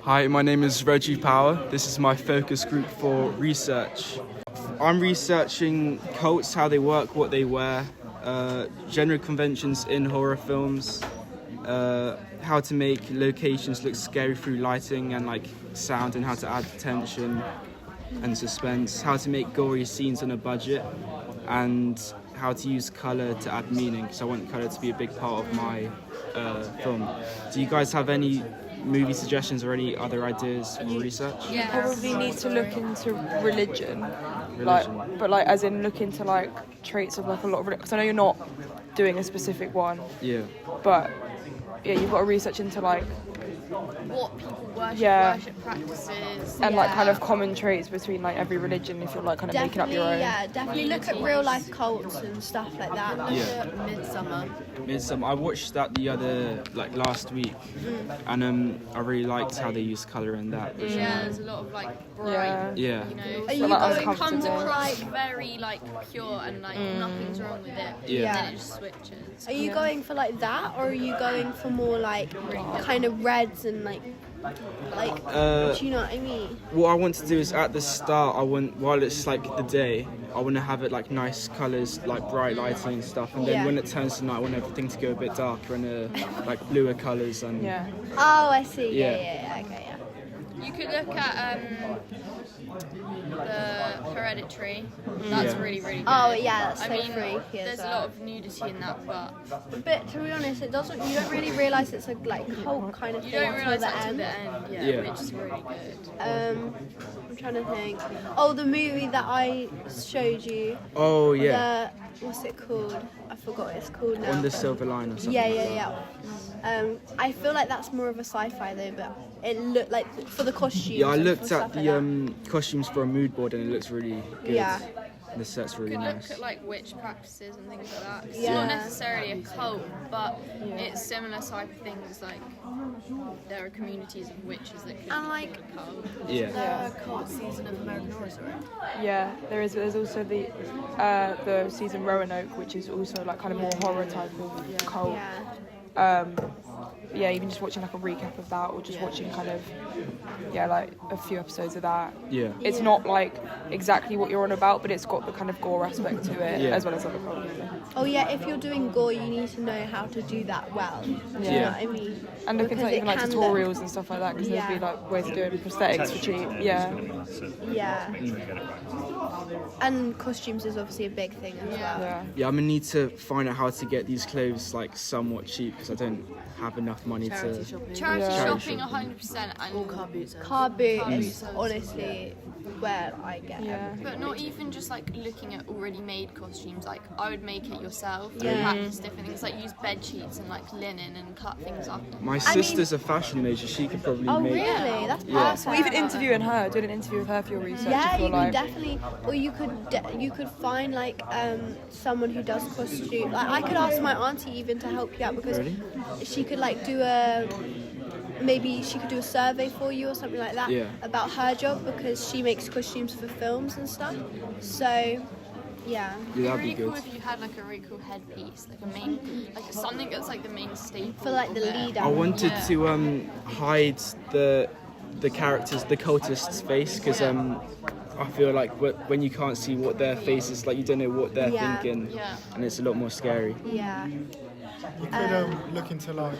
Hi, my name is Reggie Power. This is my focus group for research. I'm researching cults, how they work, what they wear, genre conventions in horror films, how to make locations look scary through lighting and like sound, and how to add tension and suspense, how to make gory scenes on a budget, and how to use colour to add meaning, because I want colour to be a big part of my film. Do you guys have any movie suggestions or any other ideas for research? You probably need to look into religion. But as in look into like traits of like a lot of because I know you're not doing a specific one. Yeah. But yeah, you've got to research into like what people worship, worship practices, and like kind of common traits between like every religion if you're like kind of making up your own. Yeah, definitely look at real life cults and stuff like that. Look at Midsommar. I watched that last week, and I really liked how they used colour in that. Yeah, there's a lot of like bright. Yeah. You know, Are you it going comes for across very like pure and like nothing's wrong with it. Yeah. And then it just switches. Are you going for like that, or are you going for more like kind of reds and like do you know what I mean? What I want to do is at the start, while it's like the day, I want to have it like nice colours, like bright lighting and stuff, and then when it turns to night, I want everything to go a bit darker and like bluer colours and. Yeah. Oh, I see. Yeah. Okay. Yeah. You could look at the Hereditary. That's really, really good. Oh yeah, that's so I mean, freaky. there's a lot of nudity in that, but to be honest, you don't really realise it's a like cult kind of you thing don't realise until that the till end. the end. Yeah, which is really good. I'm trying to think. Oh, the movie that I showed you. Oh yeah. What's it called? I forgot what it's called now. On the Silver Line or something. Yeah. I feel like that's more of a sci-fi though, but it looked like for the costumes. Yeah, I looked at the the costumes for a mood board and it looks really good. Yeah. The set's really You could nice. look at like witch practices and things like that. It's Yeah. not necessarily a cult, but it's similar type of things. Like there are communities of witches that could And like be a cult. Yeah. Cult season of American Horror Story. Yeah, there's also the season Roanoke, which is also like kind of more horror type of cult. Yeah. Even just watching like a recap of that, or just watching kind of like a few episodes of that. Yeah. It's not like exactly what you're on about, but it's got the kind of gore aspect to it as well as other cult. Oh yeah, if you're doing gore, you need to know how to do that well. Do you know what I mean? And look into Because even like it can tutorials and stuff like that, because there'd be like ways of doing prosthetics for cheap. Yeah. And costumes is obviously a big thing as well. Yeah, I'm gonna need to find out how to get these clothes like somewhat cheap because I don't have enough money Charity to. shopping 100%, and Car boot is honestly where I get everything. But not even just like looking at already made costumes. Like I would make it yourself. Yeah. Practice different things. Like use bed sheets and like linen and cut things up. My sister's a fashion major. She could probably Oh make. really? That's Yeah. perfect. Or even interviewing her, doing an interview with her for your research. Yeah, if you're you like, could definitely, or you could find like someone who does costume. Like I could ask my auntie even to help you out because she could like do maybe she could do a survey for you or something like that about her job because she makes costumes for films and stuff. So yeah. Yeah, that'd be Really good. cool if you had like a really cool headpiece, like a main, like something that's like the main staple For like the leader. I wanted to hide the characters, the cultists' face, because I feel like when you can't see what their face is, like you don't know what they're thinking, and it's a lot more scary. Yeah. You could look into like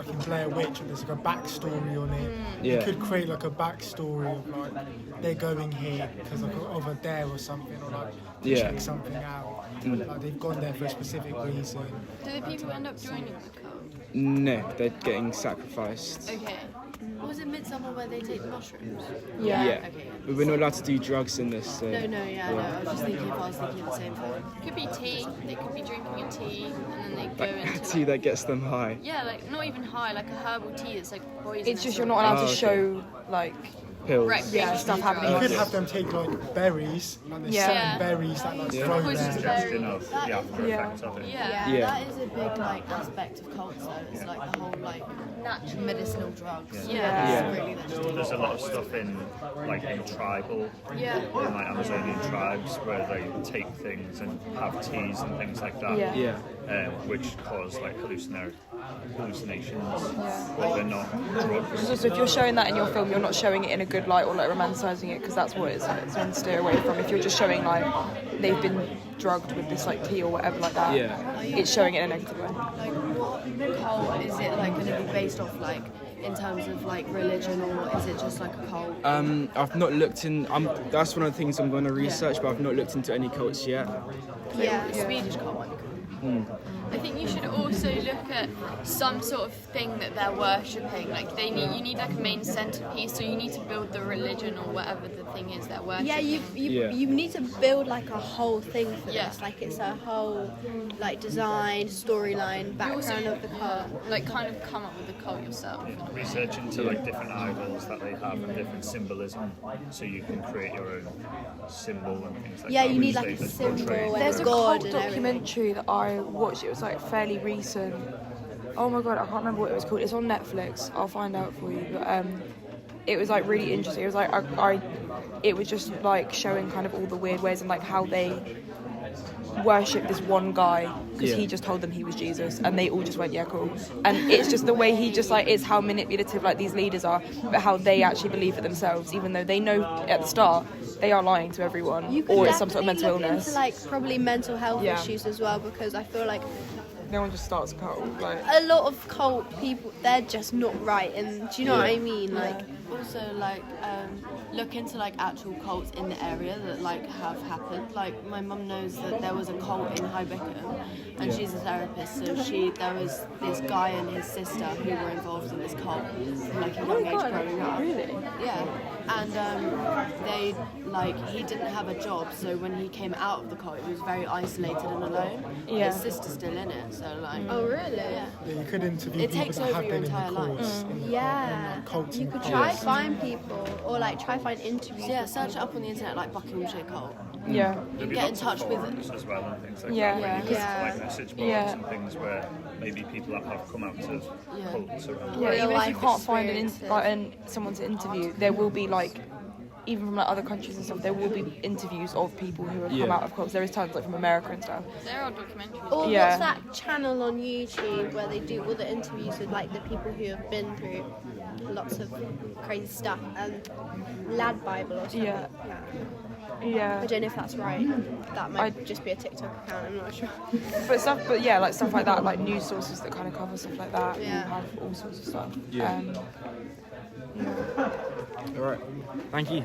in Blair Witch, there's like a backstory on it. Yeah. You could create like a backstory of like they're going here because like of a dare or something, or like to check something out. Like they've gone there for a specific reason. Do the people end up joining the cult? No, they're getting sacrificed. Okay. Was it Midsommar where they take the mushrooms? Yeah. Yeah. But we're not allowed to do drugs in this. So. No, I was just thinking if I was thinking of the same thing. Could be tea. They could be drinking a tea and then they go Like into tea that gets them high. yeah, like not even high, like a herbal tea that's like poisonous. it's just you're not allowed to okay. show like Pills. recreational stuff happening. You drugs. could have them take like berries, like there's Yeah. certain berries that like throw Poisonous there. berries. The after effects of it. Yeah. Yeah. That is a big like aspect of cults though. It's like the whole like Natural medicinal drugs. Yeah. Really There's a lot of stuff in tribal, Yeah. in like Amazonian tribes where they take things and have teas and things like that, Yeah. Yeah. which cause like hallucinations, Yeah. but they're not drugs. So if you're showing that in your film, you're not showing it in a good light or like romanticizing it, because that's what it's meant to steer away from. If you're just showing like they've been drugged with this like tea or whatever like that, it's showing it in a negative way. Like, what cult is it like going to be based off, like in terms of like religion, or is it just like a cult? I've not looked in. That's one of the things I'm going to research, but I've not looked into any cults yet. Yeah. Swedish cult might be cool. I think you should also look at some sort of thing that they're worshipping. Like you need like a main centerpiece, so you need to build the religion or whatever the thing is they're worshipping. Yeah, you need to build like a whole thing for Yeah. this. Like it's a whole like design, storyline, background of the cult. Like kind of come up with the cult yourself. Research into like different idols that they have and different symbolism, so you can create your own symbol and things like Yeah, that. you need which like they a portray. symbol and There's a God cult and everything. documentary that I watched. It was like fairly recent. Oh my god, I can't remember what it was called. It's on Netflix. I'll find out for you. But it was like really interesting. It was like it was just like showing kind of all the weird ways and like how they worship this one guy because he just told them he was Jesus, and they all just went, yeah, cool. And it's just the way he just like, it's how manipulative like these leaders are, but how they actually believe it themselves, even though they know at the start they are lying to everyone, You could or it's some sort of mental definitely look illness. into like probably mental health Yeah. issues as well, because I feel like No one just starts a cult. Like, a lot of cult people, they're just not right. And do you know what I mean? Like, Also, like, look into like actual cults in the area that like have happened. Like, my mum knows that there was a cult in High Wycombe, and she's a therapist. So there was this guy and his sister who were involved in this cult from like a young age growing up. really? Yeah, and they like he didn't have a job, so when he came out of the cult, he was very isolated and alone. Yeah. His sister's still in it, so like. oh really? Yeah. Yeah, you could interview It people takes that over have your been in the entire life. course. in the Yeah. cults You and could cults. try find people, or like try find interviews. So yeah, with search it people. up on the internet like Buckinghamshire cult. Yeah. There'll be Get in lots of touch with forums as well and things like Yeah. that, where you can Yeah. like message boards Yeah. and things where maybe people that have come out of cults around. Yeah, Real even if you life can't find experiences. someone to interview, there will be like, even from like other countries and stuff, there will be interviews of people who have come Yeah. out of cults. There is tons like from America and stuff. There are documentaries. Or Yeah. what's that channel on YouTube where they do all the interviews with like the people who have been through lots of crazy stuff, and Lad Bible or something. Yeah. I Yeah, don't know if that's right. That might just be a TikTok account. I'm not sure. but yeah, like stuff like that, like news sources that kind of cover stuff like that. will Yeah. have all sorts of stuff. Yeah. All right. Thank you.